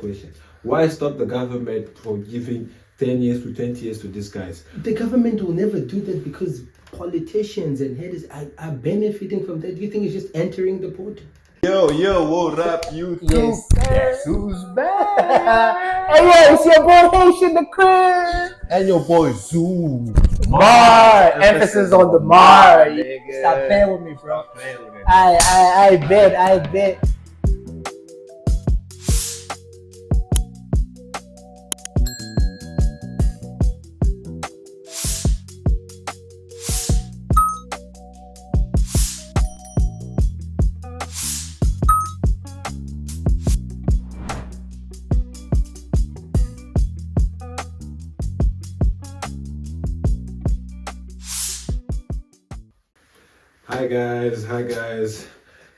question. Why stop the government from giving 10 years to 20 years to these guys? The government will never do that because politicians and headers are benefiting from that. Do you think it's just entering the port? Yo, what up, you? Yes, sir. Who's back? Hey, yo, it's your boy Haitian the Crib. And your boy Zoo. Mar. Emphasis on the Mar. Nigga. Stop playing with me, bro. Stop playing with me. I bet. Hi guys.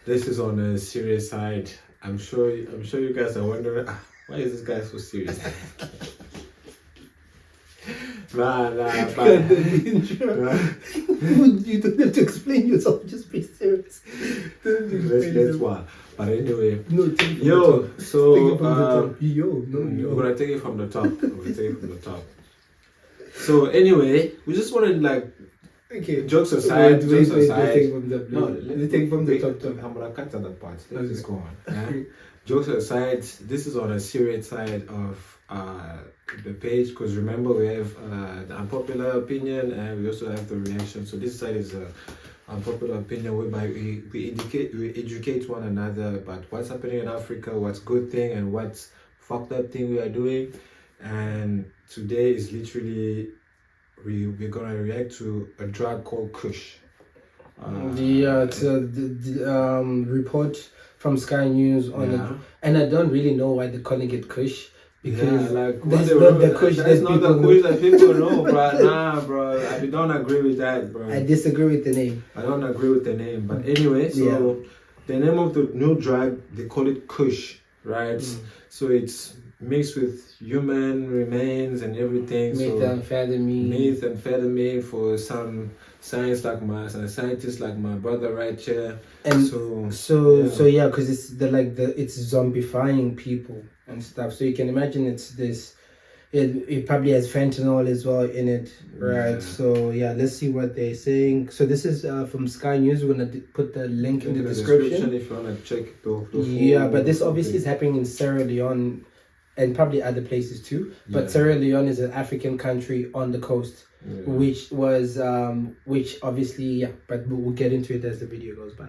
This is on a serious side. I'm sure you guys are wondering, why is this guy so serious? Nah. You don't have to explain yourself. Just be serious. Let's wild. But anyway, No, take it from yo. the top. So Take it from the top. we're gonna take it from the top. So anyway, we just wanted Okay. jokes aside. Let's take from the No, let's take from the top. I'm gonna cut that part. Let's Okay. just go on. Yeah? Jokes aside, this is on a serious side of the page because remember we have the unpopular opinion and we also have the reaction. So this side is unpopular opinion whereby we educate one another about what's happening in Africa, what's good thing and what's fucked up thing we are doing. And today is literally we're gonna react to a drug called Kush. The report from Sky News on it, and I don't really know why they're calling it Kush because that's not the Kush that people know, bro. Nah, bro, I don't agree with that, bro. I disagree with the name. I don't agree with the name, but anyway, so the name of the new drug they call it Kush, right? So it's mixed with human remains and everything. Methamphetamine for some scientists like my brother right here. And because it's it's zombifying people and stuff. So you can imagine it's this. It probably has fentanyl as well in it, right? Yeah. So let's see what they're saying. So this is from Sky News. We're gonna put the link in the description if you wanna check the but this obviously is happening in Sierra Leone and probably other places too. But Sierra Leone is an African country on the coast, which obviously but we'll get into it as the video goes by.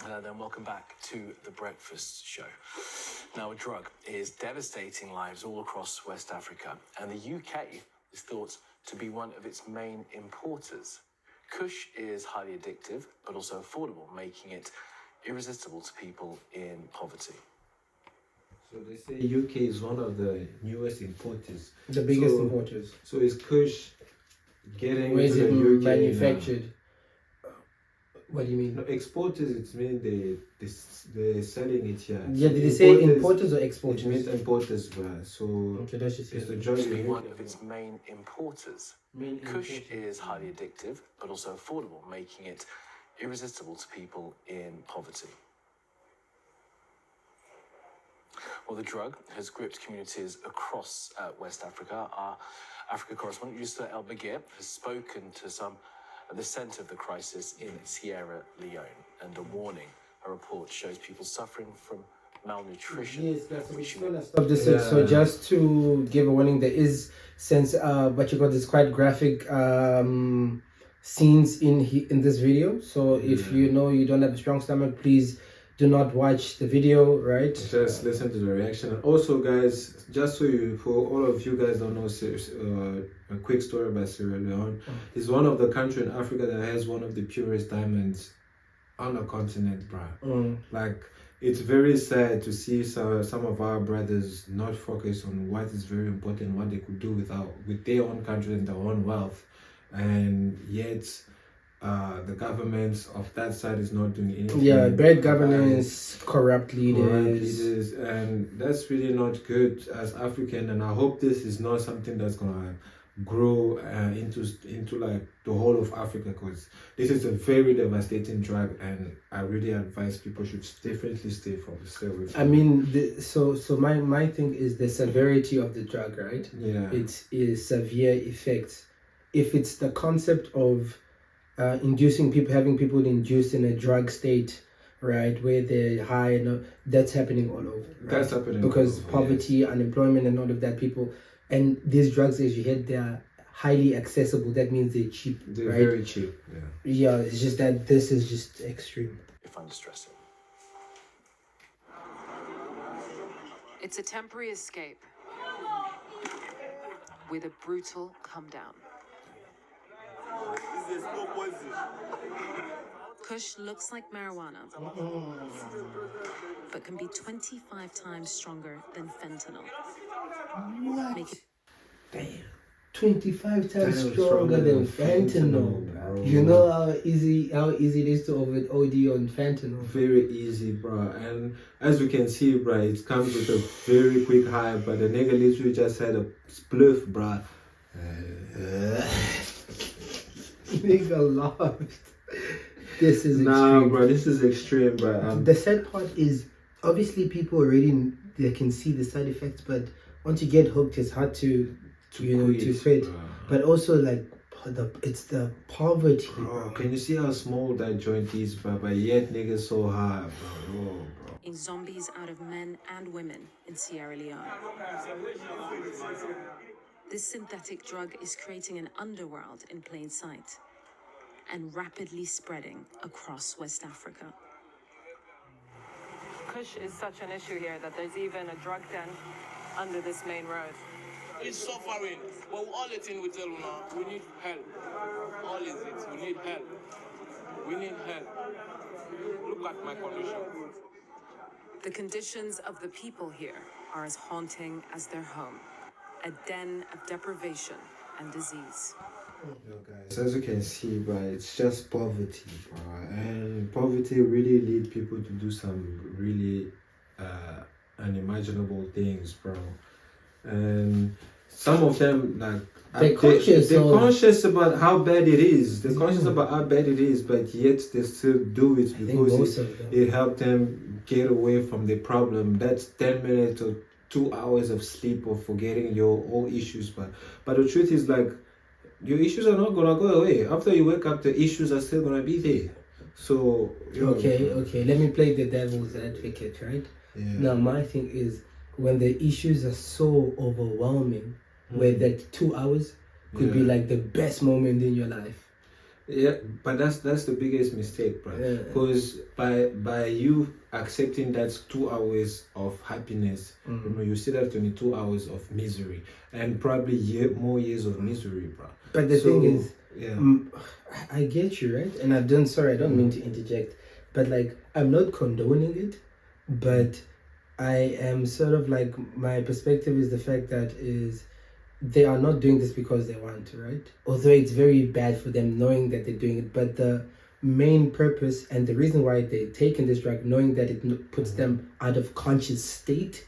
Hello then, welcome back to The Breakfast Show. Now, a drug is devastating lives all across West Africa, and the UK is thought to be one of its main importers. Kush is highly addictive, but also affordable, making it irresistible to people in poverty. So they say UK is one of the newest importers. The biggest importers. So is Kush getting Where is into it the UK manufactured? What do you mean? No, exporters, it means they're selling it here. Yeah, did they say importers or exporters? It means importers, bro. So okay, that's just it's the To be one of its main importers. Kush is highly addictive, but also affordable, making it irresistible to people in poverty. Well, the drug has gripped communities across West Africa. Our Africa correspondent, Yusra El Bagir, has spoken to some at the centre of the crisis in Sierra Leone, and a warning. A report shows people suffering from malnutrition. Yes, that's stop this. So just to give a warning, there is this quite graphic scenes in this video. So if you know you don't have a strong stomach, please do not watch the video, right? Just listen to the reaction. And also, guys, just for all of you guys don't know, a quick story about Sierra Leone. It's one of the countries in Africa that has one of the purest diamonds on the continent, bro. It's very sad to see some of our brothers not focus on what is very important, what they could do with their own country and their own wealth, and yet the governments of that side is not doing anything. Bad governance, corrupt leaders, and that's really not good as African. And I hope this is not something that's gonna grow into like the whole of Africa, because this is a very devastating drug, and I really advise people should definitely stay away from I mean, so my thing is the severity of the drug, right? Yeah. It is severe effects. If it's the concept of inducing people, having people induced in a drug state, right, where they're high, and that's happening all over. Right? That's happening because all over, poverty, yes. Unemployment, and all of that. People, and these drugs, as you heard, they are highly accessible. That means they're cheap. They're right? very cheap. Yeah. Yeah, it's just that this is just extreme. If under stress. It's a temporary escape with a brutal come down. Kush looks like marijuana, but can be 25 times stronger than fentanyl. What? Damn. 25 times stronger than fentanyl. Bro. You know how easy it is to OD on fentanyl. Very easy, bro. And as you can see, bro, it comes with a very quick high, but the nigga literally just had a spliff, bro. Nigga laughed. This is extreme. Bro, this is extreme, bro. The sad part is, obviously people already, they can see the side effects, but once you get hooked, it's hard to quit. But also, like, it's the poverty. Bro, can you see how small that joint is, bro? But yet niggas so high, bro. In zombies out of men and women in Sierra Leone. This synthetic drug is creating an underworld in plain sight and rapidly spreading across West Africa. Kush is such an issue here that there's even a drug den under this main road. It's suffering, but all the thing we tell you now, we need help. All is it, we need help. We need help. Look at my condition. The conditions of the people here are as haunting as their home, a den of deprivation and disease. Yo guys, as you can see, bro, it's just poverty, bro, and poverty really leads people to do some really unimaginable things, bro. And some of them, like, they're conscious about how bad it is. They're conscious about how bad it is, but yet they still do it because it helped them get away from the problem. That's 10 minutes or 2 hours of sleep or forgetting your all issues. But the truth is, like, your issues are not gonna go away. After you wake up, the issues are still gonna be there. So okay, let me play the devil's advocate, right? Yeah. Now my thing is, when the issues are so overwhelming, where that 2 hours could be like the best moment in your life. Yeah, but that's the biggest mistake, bro. Because by you accepting that's 2 hours of happiness, you still have 22 hours of misery and probably more years of misery, bro. But the thing is, I get you, right? And I don't mean to interject, but like, I'm not condoning it, but I am sort of like, my perspective is the fact that they are not doing this because they want to, right? Although it's very bad for them knowing that they're doing it, but the main purpose and the reason why they're taking this drug, knowing that it puts them out of conscious state,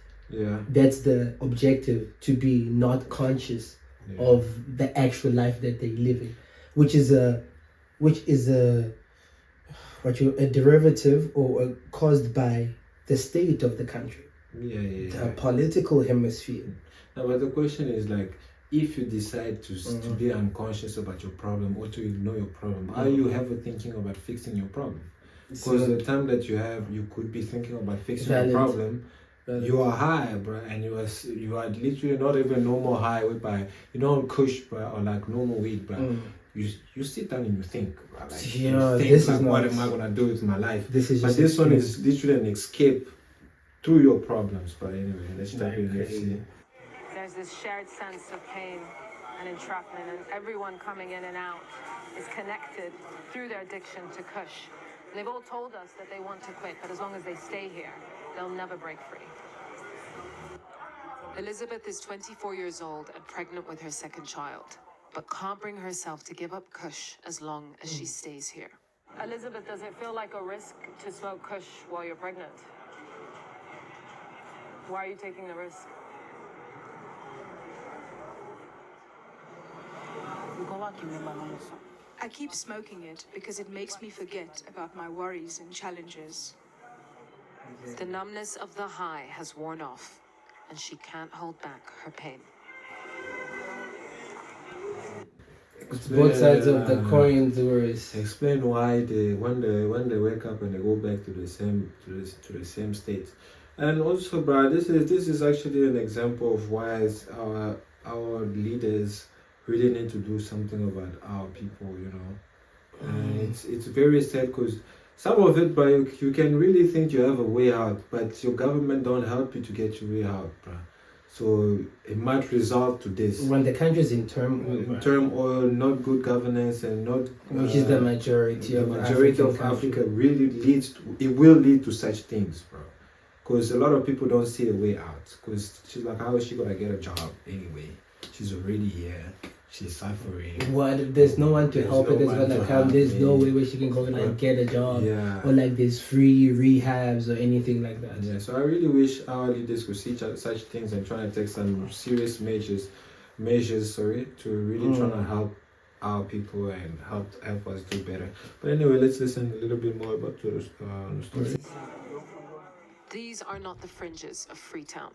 that's the objective, to be not conscious of the actual life that they're living, which is a derivative or caused by the state of the country, the political hemisphere. No, but the question is, like, if you decide to be unconscious about your problem or to ignore your problem, are you ever thinking about fixing your problem? Because the time that you could be thinking about fixing your problem, you are high, bro, and you are literally not even normal high, whereby you don't Kush, bro, or like normal weed, bro. You sit down and you think, bro, like, you think, like, what am I gonna do with my life? But this one is literally an escape through your problems. But anyway, let's jump in. Let's see. There's this shared sense of pain and entrapment, and everyone coming in and out is connected through their addiction to Kush. And they've all told us that they want to quit, but as long as they stay here, they'll never break free. Elizabeth is 24 years old and pregnant with her second child, but can't bring herself to give up Kush as long as she stays here. Elizabeth, does it feel like a risk to smoke Kush while you're pregnant? Why are you taking the risk? I keep smoking it because it makes me forget about my worries and challenges. The numbness of the high has worn off, and she can't hold back her pain. Both sides of the coin, Doris. Explain why when they wake up and they go back to the same state. And also, bro, this is actually an example of why our leaders really need to do something about our people, you know. And it's very sad because some of it, bro, you can really think you have a way out, but your government don't help you to get your way out, bro. So it might result to this. When the country is in turmoil, not good governance, and not which is the majority the of majority of Africa really will lead to such things, bro. Because a lot of people don't see a way out. Because she's like, how is she gonna get a job anyway? She's already here. She's suffering. What? There's no one to help her. There's gonna come. There's no way where she can go and like get a job. Yeah. Or like there's free rehabs or anything like that. Yeah. So I really wish our leaders could see such things and try to take some serious measures, to really try to help our people and help us do better. But anyway, let's listen a little bit more about the story. These are not the fringes of Freetown,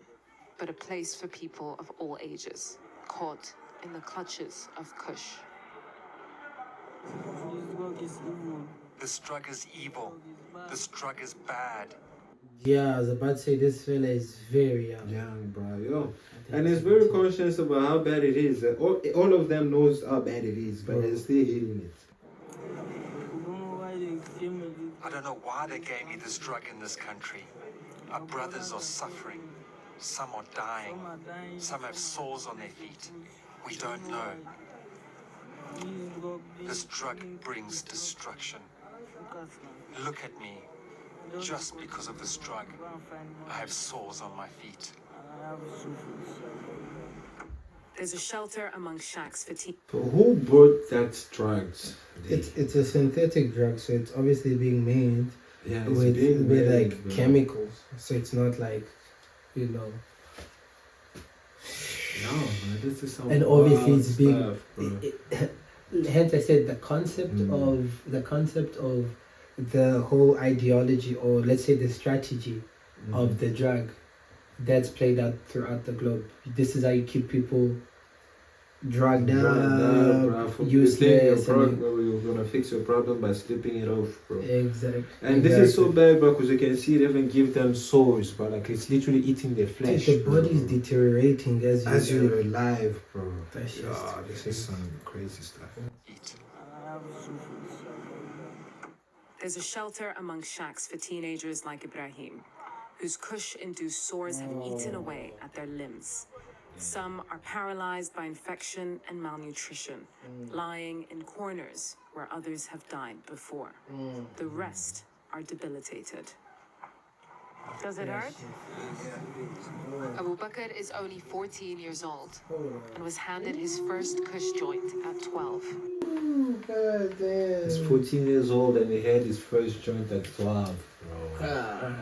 but a place for people of all ages, caught in the clutches of Kush. This drug is evil. This drug is bad. Yeah, I was about to say this fella is very young, bro, yo. And he's very conscious about how bad it is. All of them knows how bad it is, but they're still healing it. I don't know why they gave me this drug in this country. Our brothers are suffering. Some are dying. Some have sores on their feet. We don't know. This drug brings destruction. Look at me. Just because of this drug, I have sores on my feet. There's a shelter among shacks for teen. So who brought that drugs? It's a synthetic drug, so it's obviously being made with like chemicals. So it's not like, you know. No, man, this is some and obviously it's being. Stuff, hence, I said the concept of the whole ideology, or let's say the strategy of the drug, that's played out throughout the globe. This is how you keep people drugged up, useless. You're gonna fix your problem by slipping it off, bro. Exactly. And this is so bad, bro, because you can see it even give them sores, but like it's literally eating their flesh. The body is deteriorating as you're alive, bro. That's this is some crazy stuff. There's a shelter among shacks for teenagers like Ibrahim, whose Kush-induced sores have eaten away at their limbs. Some are paralyzed by infection and malnutrition, lying in corners where others have died before. The rest are debilitated. Does it hurt? Abu Bakr is only 14 years old and was handed his first Kush joint at 12. God damn. He's 14 years old and he had his first joint at 12, bro.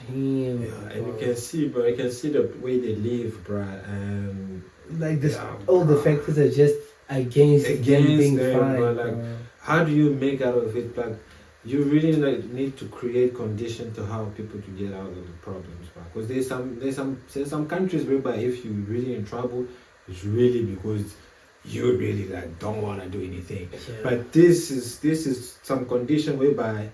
Damn, and you can see, bro, you can see the way they live, bro, and like this, all the factors are just against them being fine, bro. Like, how do you make out of it? Like, you really need to create conditions to help people to get out of the problems, bro. Because there's some countries whereby if you're really in trouble, it's really because you really like don't want to do anything. Yeah. But this is some condition whereby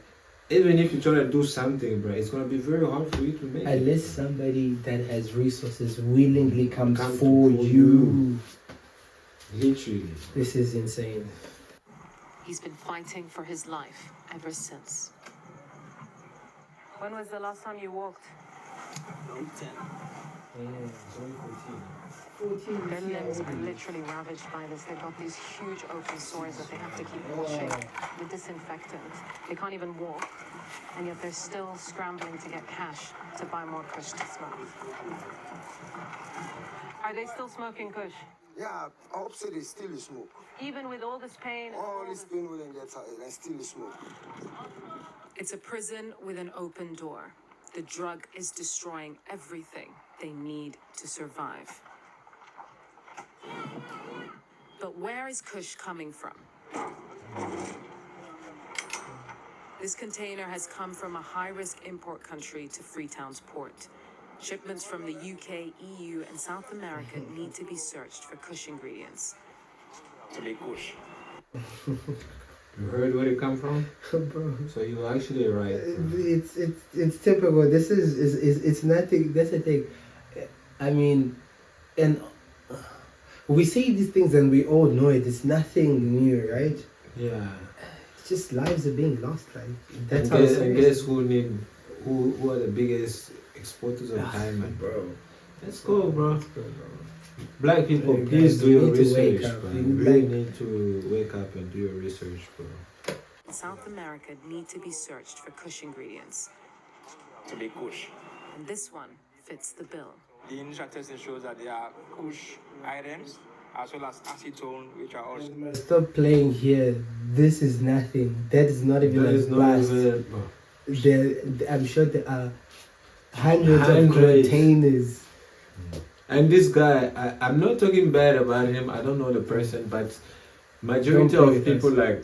even if you try to do something, bro, it's gonna be very hard for you to make unless it, somebody that has resources willingly comes for you. Literally. This is insane. He's been fighting for his life ever since. When was the last time you walked? 14. Their limbs are literally ravaged by this. They've got these huge open sores that they have to keep washing with disinfectant. They can't even walk, and yet they're still scrambling to get cash to buy more Kush to smoke. Are they still smoking Kush? Yeah, upset they still smoke. Even with all this pain? All this pain wouldn't get out, and still smoke. It's a prison with an open door. The drug is destroying everything they need to survive. But where is Kush coming from? This container has come from a high-risk import country to Freetown's port. Shipments from the UK, EU, and South America need to be searched for Kush ingredients. To be Kush. You heard where it come from? Bro. So you're actually right. It's typical. This is it's nothing. That's the thing. I mean, and we say these things and we all know it. It's nothing new, right? Yeah. It's just lives are being lost. Like that's and guess who are the biggest exporters of diamond, bro? Let's go, bro. Let's go, bro. Black people, Hey, please guys, do you your need to wake research, up. bro. You You really like- need to wake up and do your research, bro. South America need to be searched for Kush ingredients. To be Kush. And this one fits the bill. The initial testing shows that there are Kush items as well as acetone, which are also. Stop playing here. This is nothing. That is not even That a is not blast. even, bro. I'm sure there are hundreds of Hundreds. containers. And this guy, I'm not talking bad about him. I don't know the person, but majority Don't play of with people us.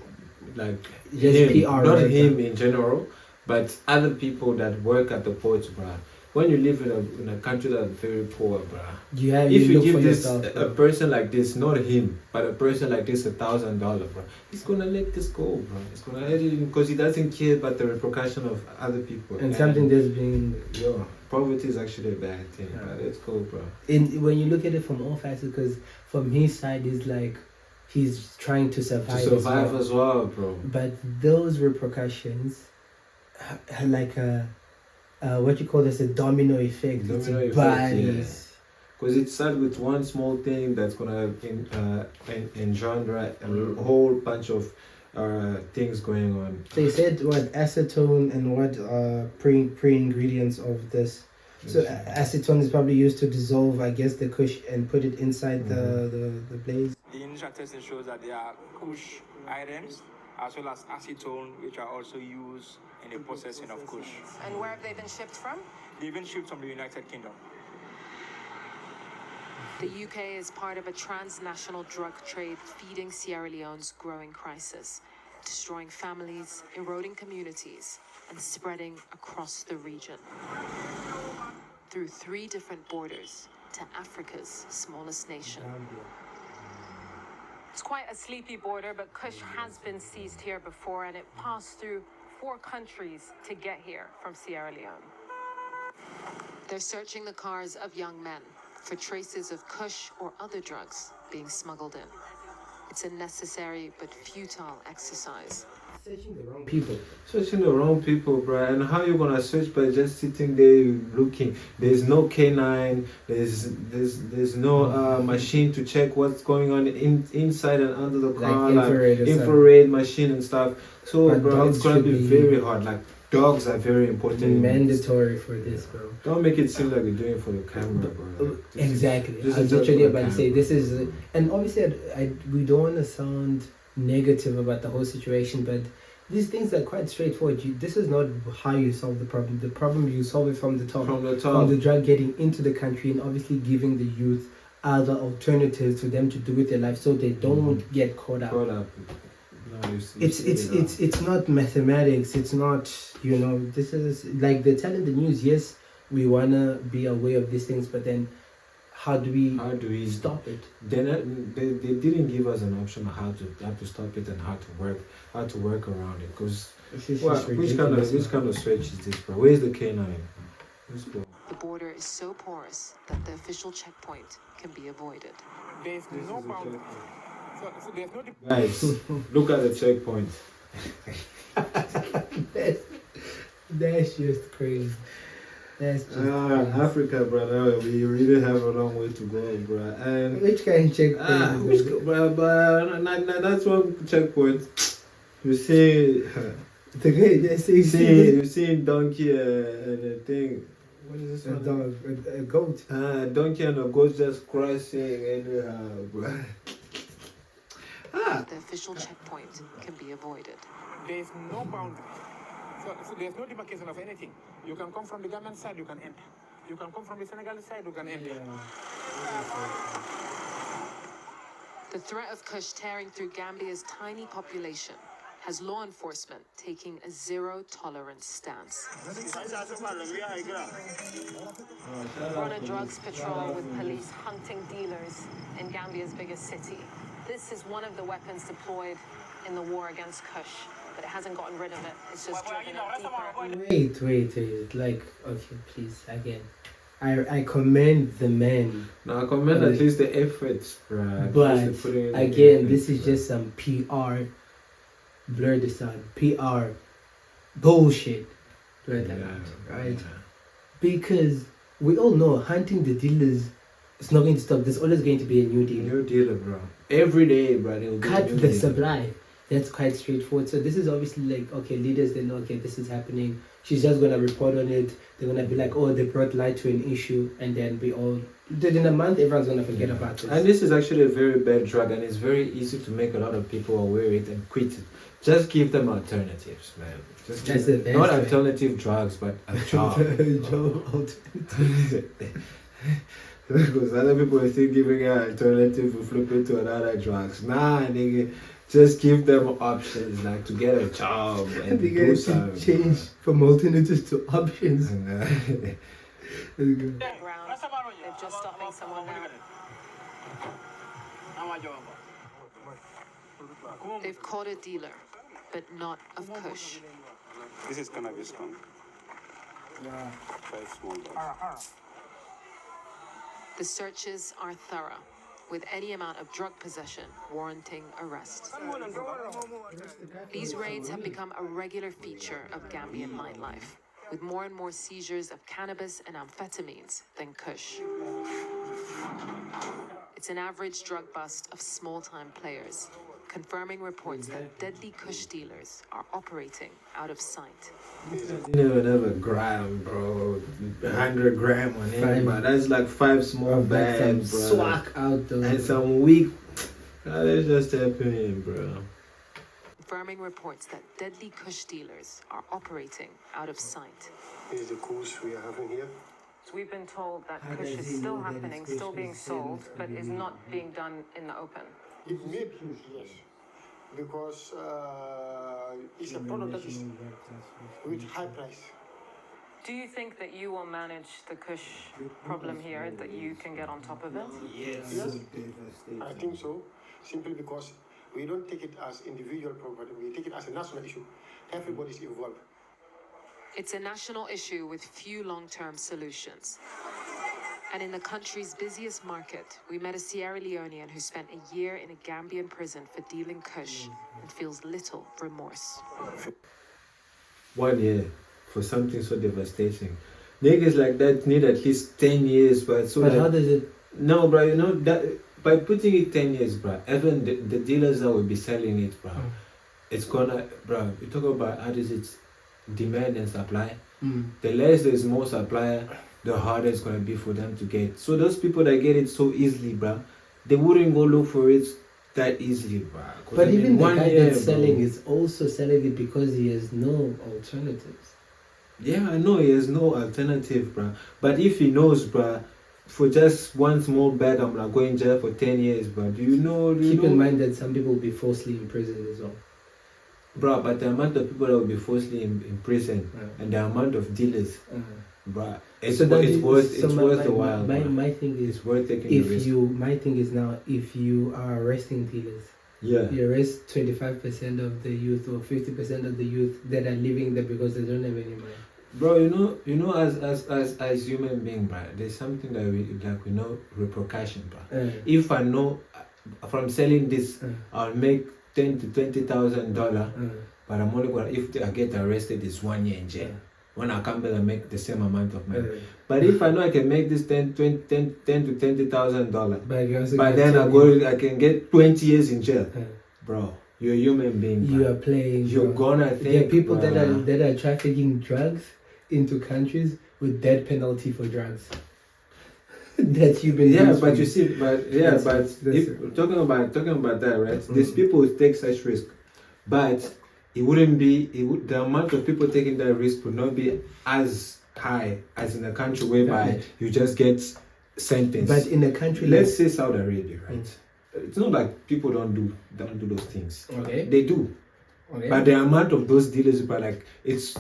like Just him, PR not right him now. in general, but other people that work at the ports, bro. When you live in a country that's very poor, bro. If you look give for this yourself, a bro. person like this, not him, but a person like this $1,000, bro, he's gonna let this go, bro. He's gonna let it in because he doesn't care about the repercussion of other people. And something that's being Poverty is actually a bad thing, Yeah. but let's go, bro. when you look at it from all facets, because from his side is like he's trying to survive, To survive as well, bro. But those repercussions, like what you call this, a domino effect. Domino It's effect, bodies. Because it starts with one small thing that's gonna engender a whole bunch of things going on. So you said what acetone and what pre ingredients of this. So acetone is probably used to dissolve, I guess, the Kush and put it inside the blaze. The initial testing shows that there are Kush items as well as acetone, which are also used in the processing of Kush. And where have they been shipped from? They've been shipped from the United Kingdom. The UK is part of a transnational drug trade feeding Sierra Leone's growing crisis, destroying families, eroding communities, and spreading across the region. Through 3 different borders to Africa's smallest nation. It's quite a sleepy border, but Kush has been seized here before, and it passed through 4 countries to get here from Sierra Leone. They're searching the cars of young men for traces of Kush or other drugs being smuggled in. It's a necessary but futile exercise. Searching the wrong people. Searching the wrong people, bro. And how you gonna search by just sitting there looking? There's no canine. There's no machine to check what's going on inside and under the car, like infrared machine and stuff. So, But bro, it's dogs gonna should be be very hard. Like dogs are very important. Mandatory for this, bro. Don't make it seem like you're doing it for the camera, bro. Like, Exactly. this I was is just literally for the about to say camera. this is, and obviously we don't want to sound negative about the whole situation, but these things are quite straightforward. This is not how you solve the problem. The problem you solve it from the top, From the top. from the drug getting into the country, and obviously giving the youth other alternatives for them to do with their life, so they don't get caught up. Caught up. No, It's not mathematics. It's not, this is like they're telling the news. Yes, we wanna be aware of these things, but then how do we stop it? They didn't give us an option how to stop it and how to work around it. Because which kind of stretch is this, bro? Where's the canine? Let's go. The border is so porous that the official checkpoint can be avoided. There's no boundary. So there's no. Guys, look at the checkpoint. That's just crazy. That's just crazy. Africa, brother, we really have a long way to go, bro. And Which kind of checkpoint? but that's one checkpoint. You see, you see donkey and a thing. What is this A one? dog, a goat. Donkey and a goat just crossing anyhow, bro. The official checkpoint can be avoided. There's no boundary. So there's no demarcation of anything. You can come from the Gambian side, you can enter. You can come from the Senegalese side, you can enter. The threat of Kush tearing through Gambia's tiny population has law enforcement taking a zero-tolerance stance. We're on a drugs patrol with police hunting dealers in Gambia's biggest city. This is one of the weapons deployed in the war against Kush, but it hasn't gotten rid of it. It's just driven it deeper. Wait. Like, okay, please, again. I commend the men. No, I commend at least the efforts, bruh. But again, this is just some PR. Blur this out. PR bullshit. Blur that out, right? Because we all know hunting the dealers is not going to stop. There's always going to be a new dealer. New dealer, bro. Every day, bro. There will be Cut a new the dealer. supply. That's quite straightforward. So this is obviously like, okay, leaders, they know, okay, this is happening. She's just going to report on it. They're going to be like, oh, they brought light to an issue. And then in a month, everyone's going to forget about this. And this is actually a very bad drug, and it's very easy to make a lot of people aware of it and quit it. Just give them alternatives, man. Just That's give, the not best, alternative drugs, but a job. Because other people are still giving an alternative to flip into another drugs. Nah, nigga. Just give them options, like to get a job and do something. Change from alternatives to options. They're just stopping someone now. They've caught a dealer, but not of Kush. This is cannabis con. 5 small bags. The searches are thorough, with any amount of drug possession warranting arrest. These raids have become a regular feature of Gambian nightlife, with more and more seizures of cannabis and amphetamines than Kush. It's an average drug bust of small-time players, confirming reports that deadly Kush dealers are operating out of sight. You never have a gram, bro. 100 gram on anybody. That's like 5 small bags, bro. Swag out though. And some weak. That's just happening, bro. Confirming reports that deadly Kush dealers are operating out of sight. This is the Kush we are having here. So we've been told that Kush is still happening, still being sold, but is not being done in the open. It may be used, yes. Because it's a product that is with high price. Do you think that you will manage the Kush problem here, that you can get on top of it? Yes, I think so. Simply because we don't take it as individual problem, we take it as a national issue. Everybody's involved. It's a national issue with few long-term solutions. And in the country's busiest market, we met a Sierra Leonean who spent a year in a Gambian prison for dealing Kush and feels little remorse. 1 year for something so devastating. Niggas like that need at least 10 years, but so But that, how does it? no, bro, you know that by putting it 10 years, bro, even the dealers that will be selling it, bro, it's gonna, bro, you talk about how does it demand and supply. The less there's more supply, the harder it's gonna be for them to get. So those people that get it so easily, bro, they wouldn't go look for it that easily, bro. But even the guy that's selling is also selling it because he has no alternatives. Yeah, I know he has no alternative, bro. But if he knows, bro, for just one small bag, I'm like going jail for 10 years, bro. Keep in mind that some people will be falsely imprisoned as well. Bro, but the amount of people that will be falsely in prison and the amount of dealers, bro, it's worth the while. My thing is, it's worth taking the risk. My thing is now, if you are arresting dealers, you arrest 25% of the youth or 50% of the youth that are living there because they don't have any money. Bro, you know, as human being, bro, there's something that we know repercussion, bro. If I know from selling this, I'll make $10,000 to $20,000, but I'm only gonna, if I get arrested, it's 1 year in jail. When I come back, I make the same amount of money. But if I know I can make this $10,000 to $20,000, but then I can get 20 years in jail, bro. You're a human being. Bro. You are playing. You're gonna think. There are people that are trafficking drugs into countries with death penalty for drugs. That you've been but you see, talking about that, right? These people would take such risk, but it wouldn't be. The amount of people taking that risk would not be as high as in a country whereby you just get sentenced. But in a country, let's say Saudi Arabia, right? it's not like people don't do those things. Okay. They do. Okay. But the amount of those dealers, but like it's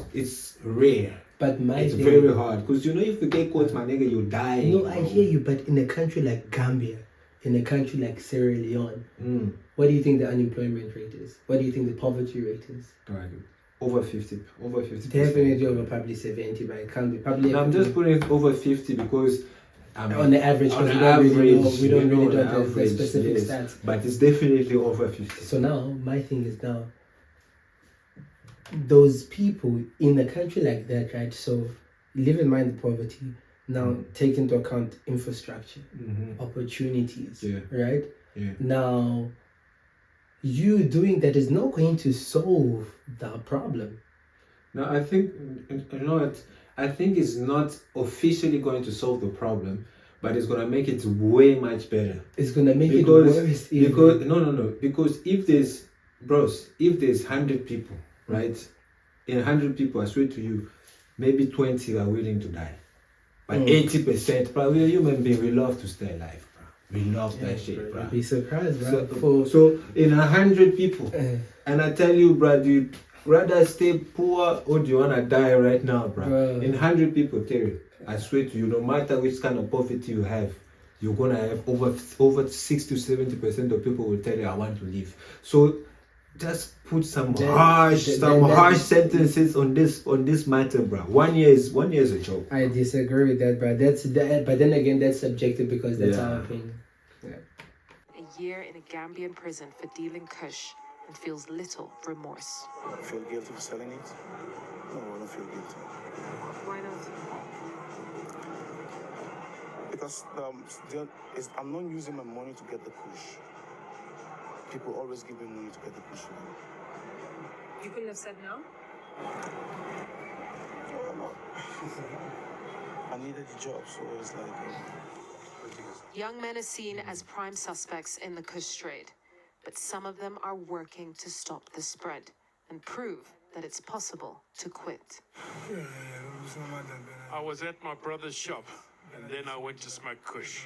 rare. But it's very hard because if you get caught, my nigga, you die. No, I hear you. But in a country like Gambia, in a country like Sierra Leone, what do you think the unemployment rate is? What do you think the poverty rate is? Right. Over 50. Definitely over probably 70, but it can't be probably. No, I'm just putting it over 50 because on the average, on because we don't really know average, the specific stats. But it's definitely over 50. So now, my thing is now, those people in a country like that, right? So live in mind the poverty. Now take into account infrastructure, opportunities, right? Yeah. Now, you doing that is not going to solve the problem. No, I think I think it's not officially going to solve the problem, but it's gonna make it way much better. It's gonna make it worse. Because if there's 100 people, right? In 100 people, I swear to you, maybe 20 are willing to die. But 80%, bro, we're human beings, we love to stay alive, bro. We love that shit, bro. You'd be surprised, bro. So in 100 people, and I tell you, bro, do you rather stay poor or do you want to die right now, bro? In 100 people, Terry, I swear to you, no matter which kind of poverty you have, you're going to have over 60 to 70% of people will tell you, I want to live. So just put some harsh sentences on this matter, bro. 1 year is a joke. I disagree with that, bro. But then again, that's subjective because that's our opinion. Yeah. A year in a Gambian prison for dealing Kush and feels little remorse. I feel guilty for selling it? No, I don't feel guilty. Why not? Because I'm not using my money to get the Kush. People always give me money to get the Kush for them. You couldn't have said no? I needed the job, so it's like... Young men are seen as prime suspects in the Kush trade, but some of them are working to stop the spread and prove that it's possible to quit. I was at my brother's shop, and then I went to smoke Kush.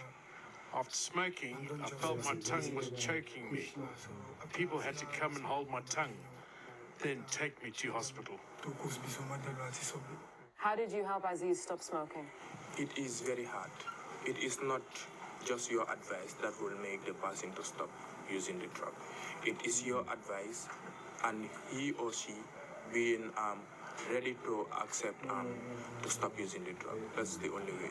After smoking, I felt my tongue was choking me. People had to come and hold my tongue, then take me to hospital. How did you help Aziz stop smoking? It is very hard. It is not just your advice that will make the person to stop using the drug. It is your advice and he or she being ready to accept to stop using the drug. That's the only way.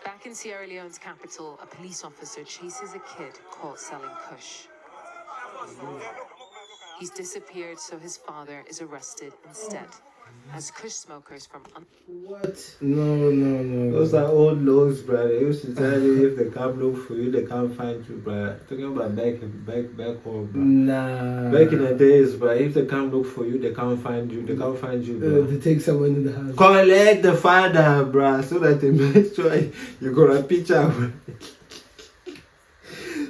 Back in Sierra Leone's capital, a police officer chases a kid caught selling Kush. He's disappeared, so his father is arrested instead. As Kush smokers from... What? No. Those are old laws, bro. They used to tell you if they come look for you, they can't find you, bro. Talking about back home, bro. Nah. Back in the days, bro, if they come look for you, they can't find you. They can't find you, bro. They take someone in the house. Collect the father, bro, so that they make sure you got a picture, bro.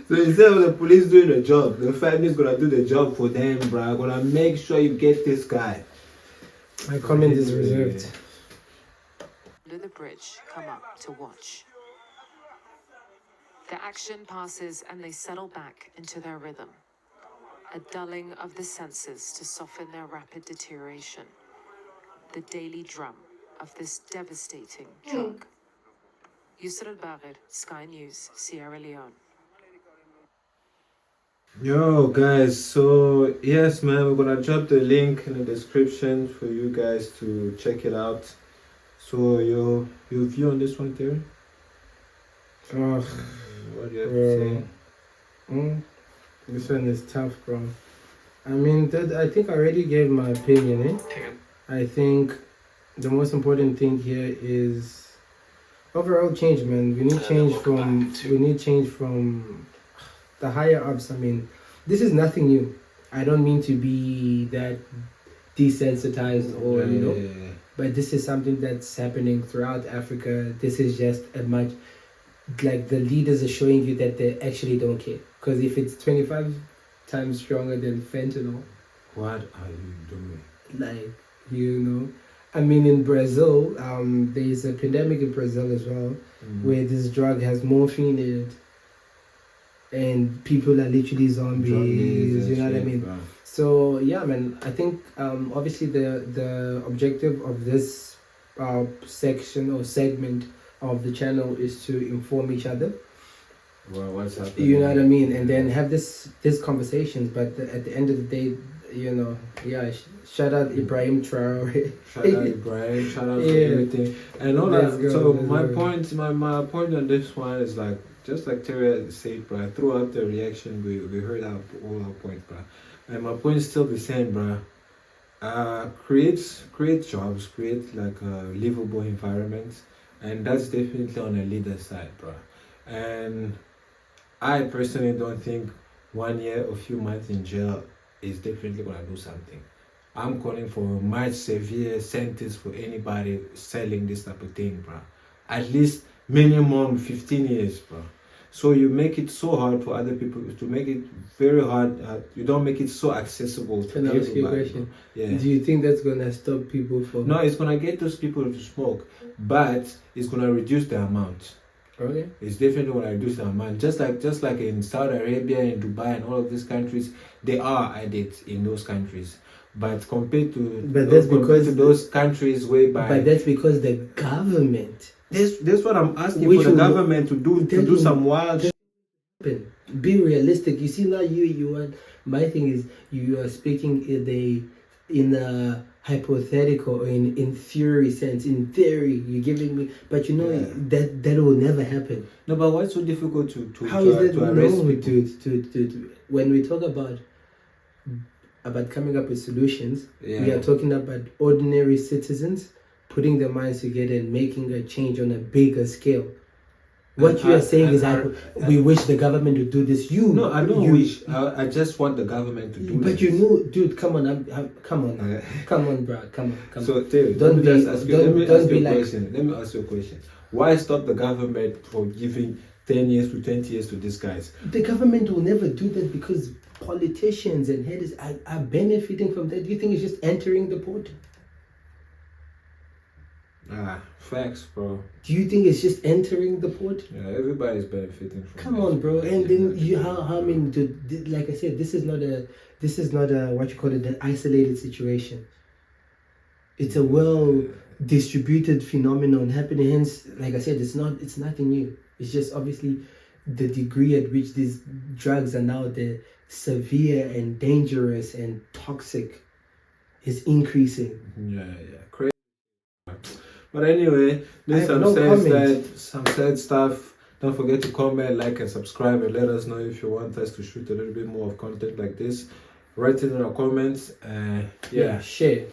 So instead of the police doing the job, the family's gonna do the job for them, bro. Gonna make sure you get this guy. My comment is reserved. Under the bridge, come up to watch. The action passes and they settle back into their rhythm. A dulling of the senses to soften their rapid deterioration. The daily drum of this devastating drug. Yusra al-Bagher, Sky News, Sierra Leone. Yo guys, so yes man, we're gonna drop the link in the description for you guys to check it out. So your view on this one, Terry? What do you have to say? This one is tough, bro. I mean, I think I already gave my opinion, I think the most important thing here is overall change, man. We need change from the higher ups. I mean, this is nothing new. I don't mean to be that desensitized or but this is something that's happening throughout Africa. This is just a much like the leaders are showing you that they actually don't care. Because if it's 25 times stronger than fentanyl, what are you doing? Like, I mean, in Brazil, there's a pandemic in Brazil as well, where this drug has morphine in it. and people are literally zombies. You know what I mean? Bro. So yeah, man. I think obviously the objective of this section or segment of the channel is to inform each other. Well, what's happening? You know what I mean, and then have this conversations. But at the end of the day, you know, yeah. Shout out Ibrahim Traore. Shout out Ibrahim. Shout out for everything and all that. So my point on this one is like just like Terry said, bro. Throughout the reaction, we heard all our points, bro. And my point is still the same, bro. Create jobs, create like a livable environment, and that's definitely on a leader side, bro. And I personally don't think 1 year or few months in jail is definitely gonna do something. I'm calling for a much severe sentence for anybody selling this type of thing, bro. At least minimum 15 years, bro. So you make it so hard for other people to make it very hard. You don't make it so accessible to everybody. Can I ask you a question? Yeah. Do you think that's gonna stop people from? No, it's gonna get those people to smoke, but it's gonna reduce the amount. Okay. It's definitely gonna reduce the amount. Just like in Saudi Arabia and Dubai and all of these countries, they are addicts in those countries. But compared to those countries whereby, but that's because the government. That's what I'm asking for the government to do some wild shit. Be realistic. You see now you are. My thing is you are speaking in a hypothetical or in theory sense. In theory, you're giving me, but you know that will never happen. No, but what's so difficult to how is that to when we talk about coming up with solutions, we are talking about ordinary citizens putting their minds together and making a change on a bigger scale. What you are saying is we wish the government would do this. No, I don't wish. I just want the government to do this. But you know, dude, come on, come on, bro, come on. So, Terry, let me ask you a question. Why stop the government from giving 10 years to 20 years to these guys? The government will never do that because politicians and heads are benefiting from that. Do you think it's just entering the port? Facts, bro. Do you think it's just entering the port? Yeah, everybody's benefiting from Come on, bro. And then how many? Like I said, this is not a what you call it, an isolated situation. It's a well distributed phenomenon happening. Hence, like I said, it's nothing new. It's just obviously the degree at which these drugs are now the severe and dangerous and toxic is increasing. Yeah, crazy. But anyway, there's some sad stuff. Don't forget to comment, like, and subscribe, and let us know if you want us to shoot a little bit more of content like this. Write it in our comments. Share.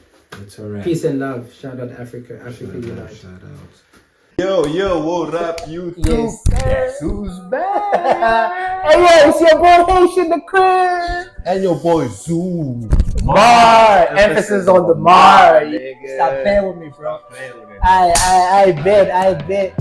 It's alright. Peace and love. Shout out Africa. Africa Unite. Shout out. Yo, what up, YouTube? Yes. Guess who's back? Hey, yo, it's your boy Haitian the Crib. And your boy Zoo. Mar. Emphasis on the Mar. Stop playing with me, bro. I bet.